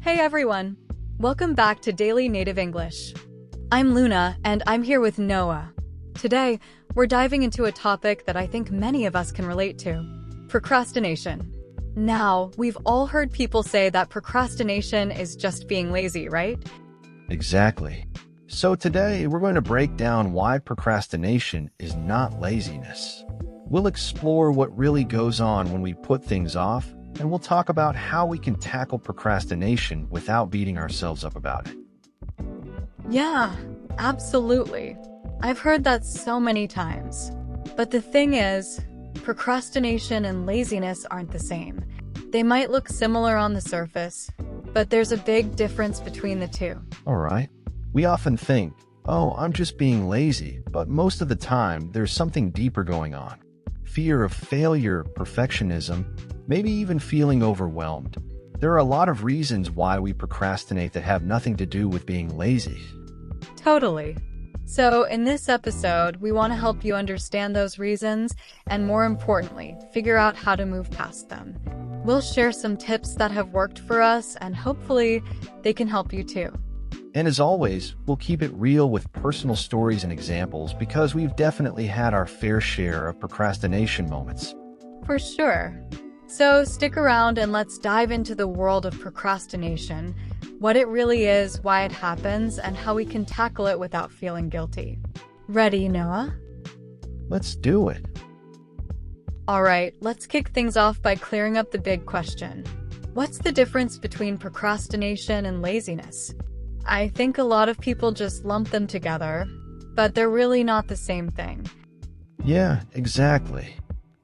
Hey everyone! Welcome back to Daily Native English. I'm Luna, and I'm here with Noah. Today, we're diving into a topic that I think many of us can relate to: procrastination. Now, we've all heard people say that procrastination is just being lazy, right? Exactly. So today, we're going to break down why procrastination is not laziness. We'll explore what really goes on when we put things off, and we'll talk about how we can tackle procrastination without beating ourselves up about it. Yeah, absolutely. I've heard that so many times. But the thing is, procrastination and laziness aren't the same. They might look similar on the surface, but there's a big difference between the two. All right. We often think, oh, I'm just being lazy, but most of the time, there's something deeper going on. Fear of failure, perfectionism, maybe even feeling overwhelmed. There are a lot of reasons why we procrastinate that have nothing to do with being lazy. Totally. So in this episode, we want to help you understand those reasons and, more importantly, figure out how to move past them. We'll share some tips that have worked for us, and hopefully they can help you too. And as always, we'll keep it real with personal stories and examples because we've definitely had our fair share of procrastination moments. For sure. So stick around and let's dive into the world of procrastination, what it really is, why it happens, and how we can tackle it without feeling guilty. Ready, Noah? Let's do it. All right, let's kick things off by clearing up the big question. What's the difference between procrastination and laziness? I think a lot of people just lump them together, but they're really not the same thing. Yeah, exactly.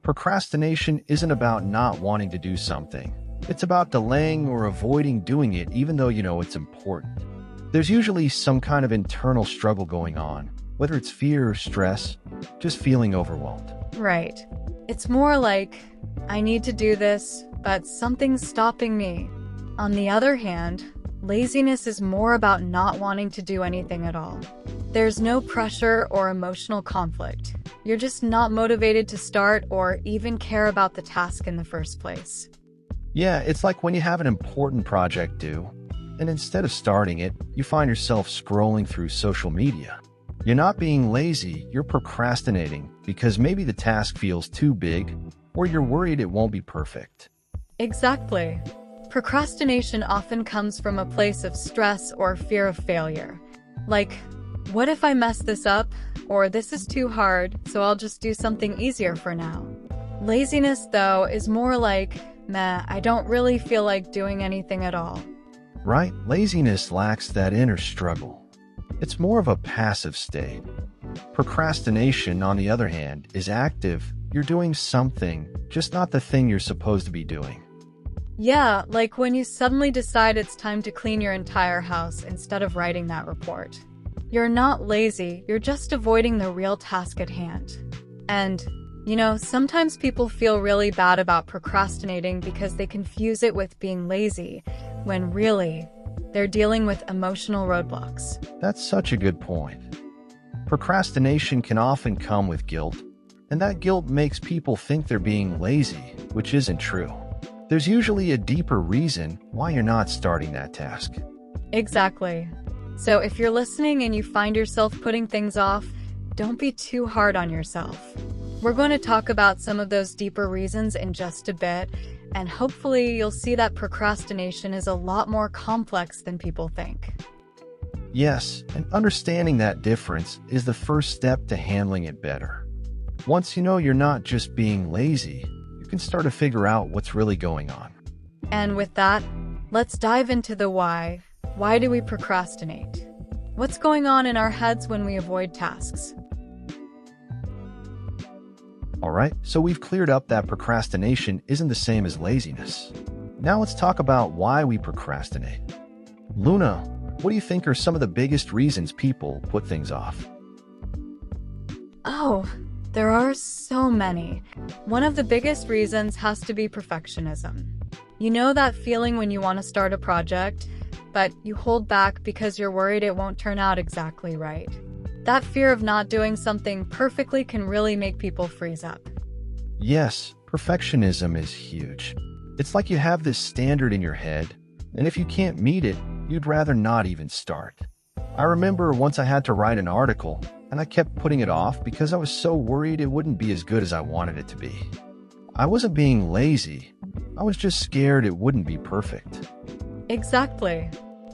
Procrastination isn't about not wanting to do something. It's about delaying or avoiding doing it even though you know it's important. There's usually some kind of internal struggle going on, whether it's fear or stress, just feeling overwhelmed. Right. It's more like, I need to do this, but something's stopping me. On the other hand, laziness is more about not wanting to do anything at all. There's no pressure or emotional conflict. You're just not motivated to start or even care about the task in the first place. Yeah, it's like when you have an important project due, and instead of starting it, you find yourself scrolling through social media. You're not being lazy, you're procrastinating because maybe the task feels too big, or you're worried it won't be perfect. Exactly. Procrastination often comes from a place of stress or fear of failure. Like, what if I mess this up? Or this is too hard, so I'll just do something easier for now. Laziness, though, is more like, meh, I don't really feel like doing anything at all. Right? Laziness lacks that inner struggle. It's more of a passive state. Procrastination, on the other hand, is active. You're doing something, just not the thing you're supposed to be doing. Yeah, like when you suddenly decide it's time to clean your entire house instead of writing that report. You're not lazy, you're just avoiding the real task at hand. And, sometimes people feel really bad about procrastinating because they confuse it with being lazy, when really, they're dealing with emotional roadblocks. That's such a good point. Procrastination can often come with guilt, and that guilt makes people think they're being lazy, which isn't true. There's usually a deeper reason why you're not starting that task. Exactly. So if you're listening and you find yourself putting things off, don't be too hard on yourself. We're going to talk about some of those deeper reasons in just a bit, and hopefully you'll see that procrastination is a lot more complex than people think. Yes, and understanding that difference is the first step to handling it better. Once you know you're not just being lazy, you can start to figure out what's really going on. And with that, let's dive into the why. Why do we procrastinate? What's going on in our heads when we avoid tasks? Alright, so we've cleared up that procrastination isn't the same as laziness. Now let's talk about why we procrastinate. Luna, what do you think are some of the biggest reasons people put things off? Oh, there are so many. One of the biggest reasons has to be perfectionism. You know that feeling when you want to start a project, but you hold back because you're worried it won't turn out exactly right. That fear of not doing something perfectly can really make people freeze up. Yes, perfectionism is huge. It's like you have this standard in your head, and if you can't meet it, you'd rather not even start. I remember once I had to write an article, and I kept putting it off because I was so worried it wouldn't be as good as I wanted it to be. I wasn't being lazy. I was just scared it wouldn't be perfect. Exactly.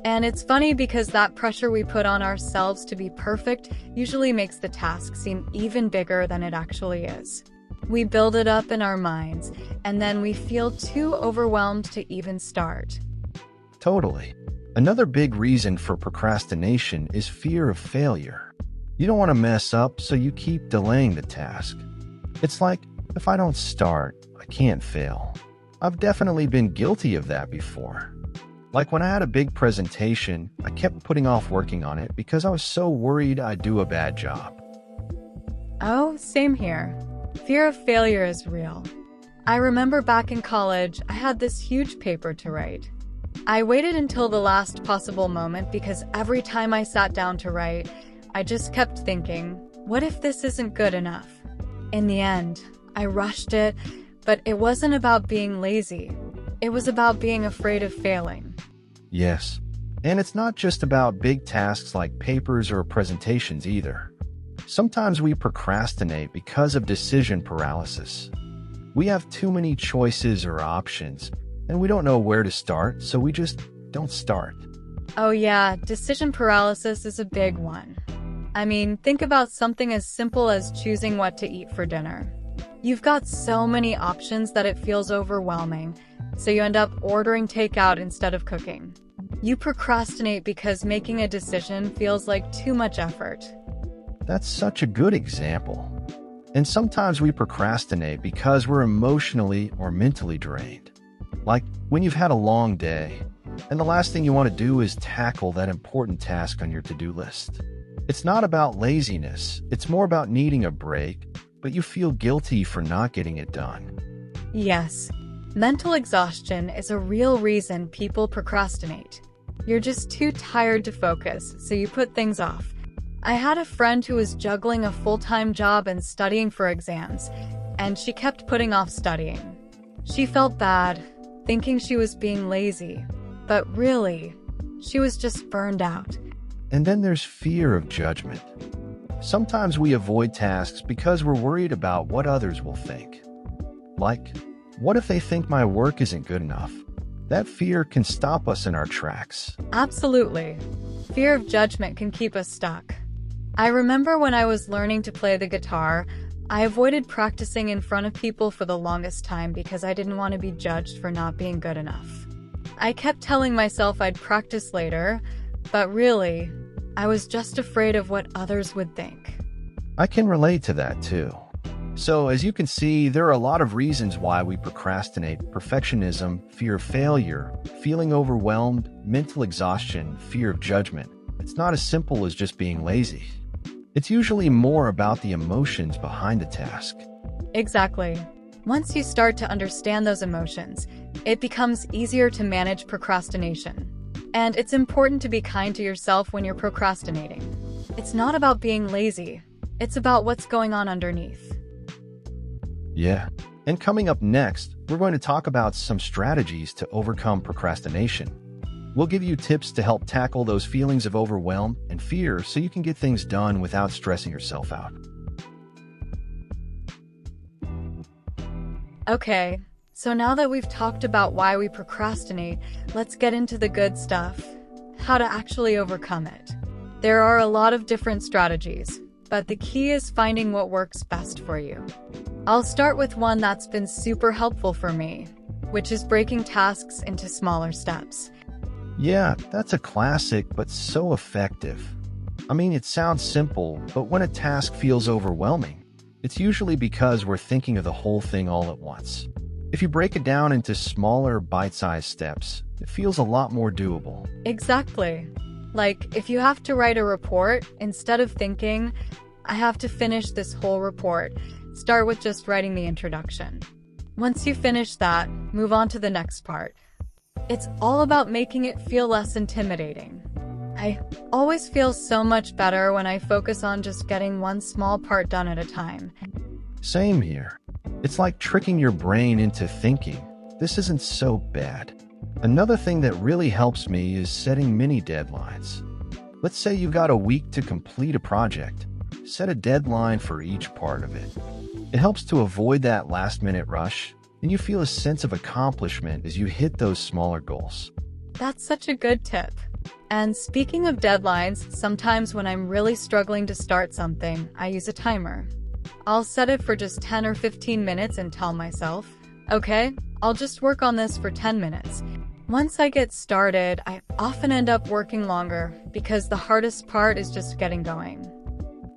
And it's funny because that pressure we put on ourselves to be perfect usually makes the task seem even bigger than it actually is. We build it up in our minds, and then we feel too overwhelmed to even start. Totally. Another big reason for procrastination is fear of failure. You don't want to mess up, so you keep delaying the task. It's like, if I don't start, I can't fail. I've definitely been guilty of that before. Like when I had a big presentation, I kept putting off working on it because I was so worried I'd do a bad job. Oh, same here. Fear of failure is real. I remember back in college, I had this huge paper to write. I waited until the last possible moment because every time I sat down to write, I just kept thinking, what if this isn't good enough? In the end, I rushed it, but it wasn't about being lazy. It was about being afraid of failing. Yes. And it's not just about big tasks like papers or presentations either. Sometimes we procrastinate because of decision paralysis. We have too many choices or options, and we don't know where to start, so we just don't start. Oh yeah, decision paralysis is a big one. I mean, think about something as simple as choosing what to eat for dinner. You've got so many options that it feels overwhelming, so you end up ordering takeout instead of cooking. You procrastinate because making a decision feels like too much effort. That's such a good example. And sometimes we procrastinate because we're emotionally or mentally drained. Like when you've had a long day, and the last thing you want to do is tackle that important task on your to-do list. It's not about laziness, it's more about needing a break, but you feel guilty for not getting it done. Yes, mental exhaustion is a real reason people procrastinate. You're just too tired to focus, so you put things off. I had a friend who was juggling a full-time job and studying for exams, and she kept putting off studying. She felt bad, thinking she was being lazy, but really, she was just burned out. And then there's fear of judgment. Sometimes we avoid tasks because we're worried about what others will think. Like, what if they think my work isn't good enough? That fear can stop us in our tracks. Absolutely. Fear of judgment can keep us stuck. I remember when I was learning to play the guitar, I avoided practicing in front of people for the longest time because I didn't want to be judged for not being good enough. I kept telling myself I'd practice later, but really, I was just afraid of what others would think. I can relate to that too. So as you can see, there are a lot of reasons why we procrastinate: perfectionism, fear of failure, feeling overwhelmed, mental exhaustion, fear of judgment. It's not as simple as just being lazy. It's usually more about the emotions behind the task. Exactly. Once you start to understand those emotions, it becomes easier to manage procrastination. And it's important to be kind to yourself when you're procrastinating. It's not about being lazy. It's about what's going on underneath. Yeah. And coming up next, we're going to talk about some strategies to overcome procrastination. We'll give you tips to help tackle those feelings of overwhelm and fear so you can get things done without stressing yourself out. Okay, so now that we've talked about why we procrastinate, let's get into the good stuff: how to actually overcome it. There are a lot of different strategies, but the key is finding what works best for you. I'll start with one that's been super helpful for me, which is breaking tasks into smaller steps. Yeah, that's a classic, but so effective. I mean, it sounds simple, but when a task feels overwhelming, it's usually because we're thinking of the whole thing all at once. If you break it down into smaller, bite-sized steps, it feels a lot more doable. Exactly. Like, if you have to write a report, instead of thinking, I have to finish this whole report, start with just writing the introduction. Once you finish that, move on to the next part. It's all about making it feel less intimidating. I always feel so much better when I focus on just getting one small part done at a time. Same here. It's like tricking your brain into thinking, this isn't so bad. Another thing that really helps me is setting mini deadlines. Let's say you've got a week to complete a project. Set a deadline for each part of it. It helps to avoid that last-minute rush, and you feel a sense of accomplishment as you hit those smaller goals. That's such a good tip. And speaking of deadlines, sometimes when I'm really struggling to start something, I use a timer. I'll set it for just 10 or 15 minutes and tell myself, okay, I'll just work on this for 10 minutes. Once I get started, I often end up working longer because the hardest part is just getting going.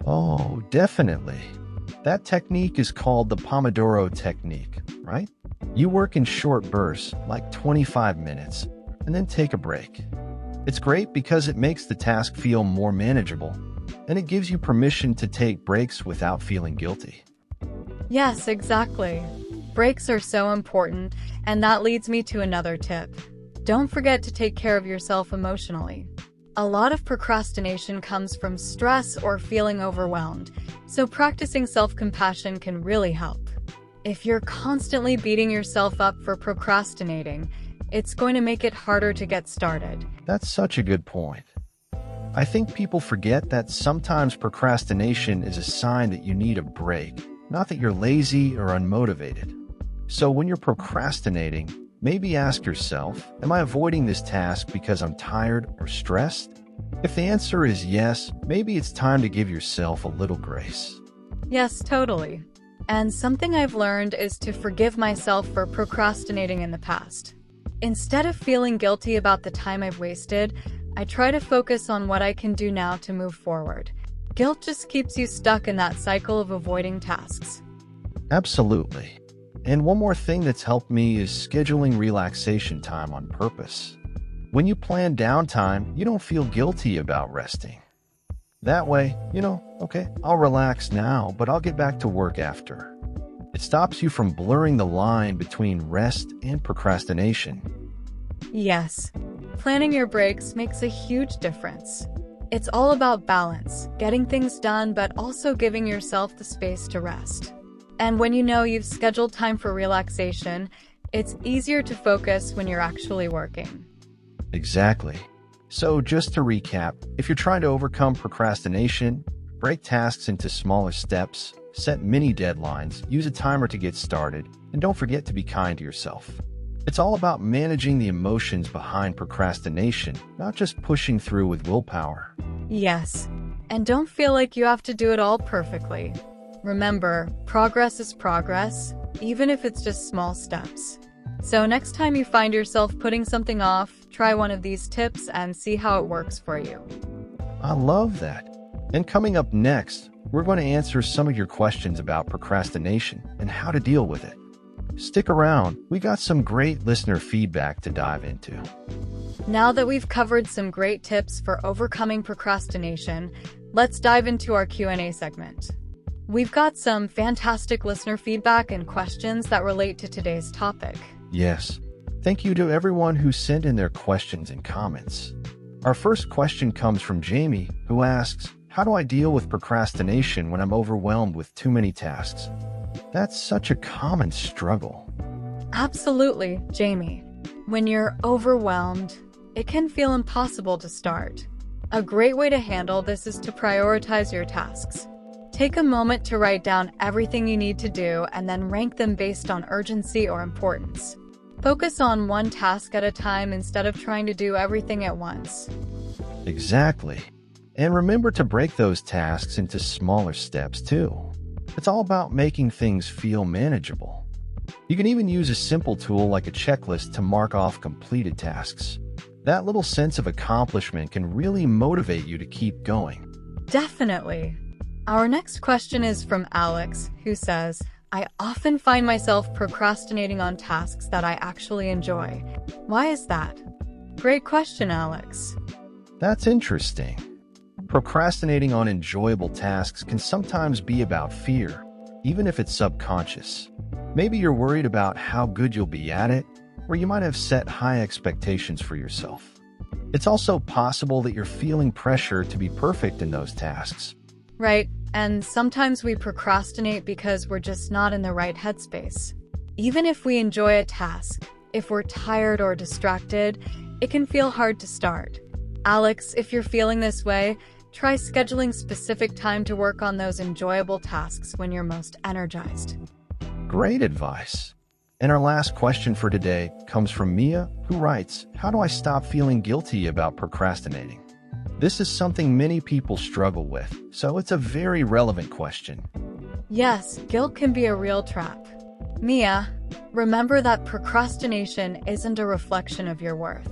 Oh, definitely. That technique is called the Pomodoro technique, right? You work in short bursts, like 25 minutes, and then take a break. It's great because it makes the task feel more manageable, and it gives you permission to take breaks without feeling guilty. Yes, exactly. Breaks are so important, and that leads me to another tip. Don't forget to take care of yourself emotionally. A lot of procrastination comes from stress or feeling overwhelmed, so practicing self-compassion can really help. If you're constantly beating yourself up for procrastinating, it's going to make it harder to get started. That's such a good point. I think people forget that sometimes procrastination is a sign that you need a break, not that you're lazy or unmotivated. So when you're procrastinating, maybe ask yourself, am I avoiding this task because I'm tired or stressed? If the answer is yes, maybe it's time to give yourself a little grace. Yes, totally. And something I've learned is to forgive myself for procrastinating in the past. Instead of feeling guilty about the time I've wasted, I try to focus on what I can do now to move forward. Guilt just keeps you stuck in that cycle of avoiding tasks. Absolutely. And one more thing that's helped me is scheduling relaxation time on purpose. When you plan downtime, you don't feel guilty about resting. That way, okay, I'll relax now, but I'll get back to work after. It stops you from blurring the line between rest and procrastination. Yes, planning your breaks makes a huge difference. It's all about balance, getting things done, but also giving yourself the space to rest. And when you know you've scheduled time for relaxation, it's easier to focus when you're actually working. Exactly. So just to recap, if you're trying to overcome procrastination, break tasks into smaller steps, set mini deadlines, use a timer to get started, and don't forget to be kind to yourself. It's all about managing the emotions behind procrastination, not just pushing through with willpower. Yes, and don't feel like you have to do it all perfectly. Remember, progress is progress, even if it's just small steps. So next time you find yourself putting something off, try one of these tips and see how it works for you. I love that. And coming up next, we're going to answer some of your questions about procrastination and how to deal with it. Stick around, we got some great listener feedback to dive into. Now that we've covered some great tips for overcoming procrastination, let's dive into our Q&A segment. We've got some fantastic listener feedback and questions that relate to today's topic. Yes. Thank you to everyone who sent in their questions and comments. Our first question comes from Jamie, who asks, how do I deal with procrastination when I'm overwhelmed with too many tasks? That's such a common struggle. Absolutely, Jamie. When you're overwhelmed, it can feel impossible to start. A great way to handle this is to prioritize your tasks. Take a moment to write down everything you need to do and then rank them based on urgency or importance. Focus on one task at a time instead of trying to do everything at once. Exactly. And remember to break those tasks into smaller steps too. It's all about making things feel manageable. You can even use a simple tool like a checklist to mark off completed tasks. That little sense of accomplishment can really motivate you to keep going. Definitely. Our next question is from Alex, who says, I often find myself procrastinating on tasks that I actually enjoy. Why is that? Great question, Alex. That's interesting. Procrastinating on enjoyable tasks can sometimes be about fear, even if it's subconscious. Maybe you're worried about how good you'll be at it, or you might have set high expectations for yourself. It's also possible that you're feeling pressure to be perfect in those tasks. Right, and sometimes we procrastinate because we're just not in the right headspace. Even if we enjoy a task, if we're tired or distracted, it can feel hard to start. Alex, if you're feeling this way, try scheduling specific time to work on those enjoyable tasks when you're most energized. Great advice. And our last question for today comes from Mia, who writes, "How do I stop feeling guilty about procrastinating?" This is something many people struggle with, so it's a very relevant question. Yes, guilt can be a real trap. Mia, remember that procrastination isn't a reflection of your worth.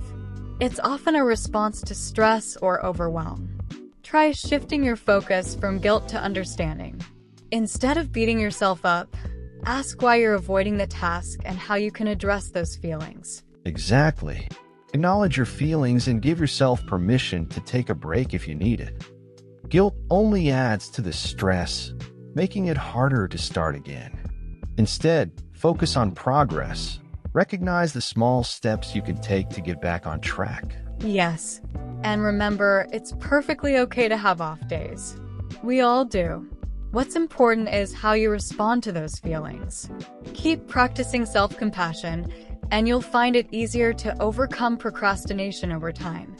It's often a response to stress or overwhelm. Try shifting your focus from guilt to understanding. Instead of beating yourself up, ask why you're avoiding the task and how you can address those feelings. Exactly. Acknowledge your feelings and give yourself permission to take a break if you need it. Guilt only adds to the stress, making it harder to start again. Instead, focus on progress. Recognize the small steps you can take to get back on track. Yes, and remember, it's perfectly okay to have off days. We all do. What's important is how you respond to those feelings. Keep practicing self-compassion, and you'll find it easier to overcome procrastination over time.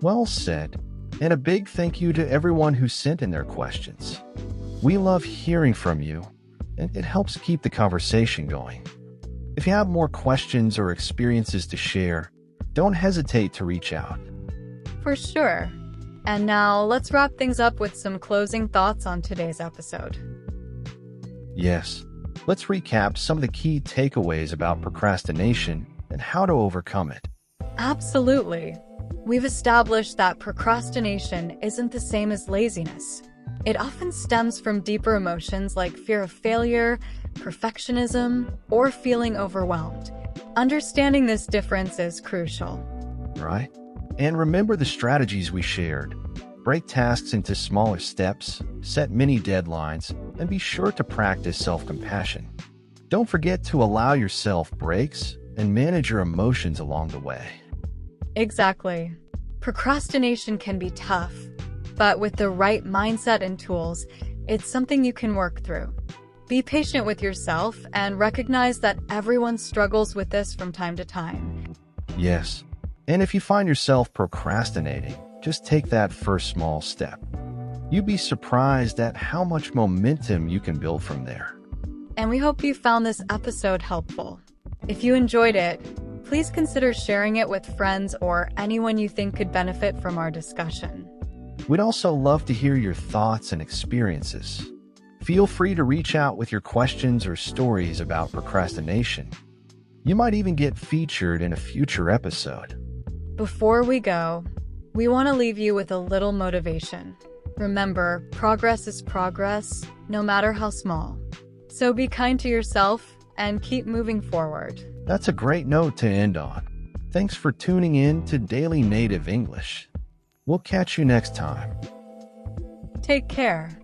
Well said. And a big thank you to everyone who sent in their questions. We love hearing from you, and it helps keep the conversation going. If you have more questions or experiences to share, don't hesitate to reach out. For sure. And now, let's wrap things up with some closing thoughts on today's episode. Yes, let's recap some of the key takeaways about procrastination and how to overcome it. Absolutely. We've established that procrastination isn't the same as laziness. It often stems from deeper emotions like fear of failure, perfectionism, or feeling overwhelmed. Understanding this difference is crucial. Right? And remember the strategies we shared. Break tasks into smaller steps, set mini deadlines, and be sure to practice self-compassion. Don't forget to allow yourself breaks and manage your emotions along the way. Exactly. Procrastination can be tough, but with the right mindset and tools, it's something you can work through. Be patient with yourself and recognize that everyone struggles with this from time to time. Yes. And if you find yourself procrastinating, just take that first small step. You'd be surprised at how much momentum you can build from there. And we hope you found this episode helpful. If you enjoyed it, please consider sharing it with friends or anyone you think could benefit from our discussion. We'd also love to hear your thoughts and experiences. Feel free to reach out with your questions or stories about procrastination. You might even get featured in a future episode. Before we go, we want to leave you with a little motivation. Remember, progress is progress, no matter how small. So be kind to yourself and keep moving forward. That's a great note to end on. Thanks for tuning in to Daily Native English. We'll catch you next time. Take care.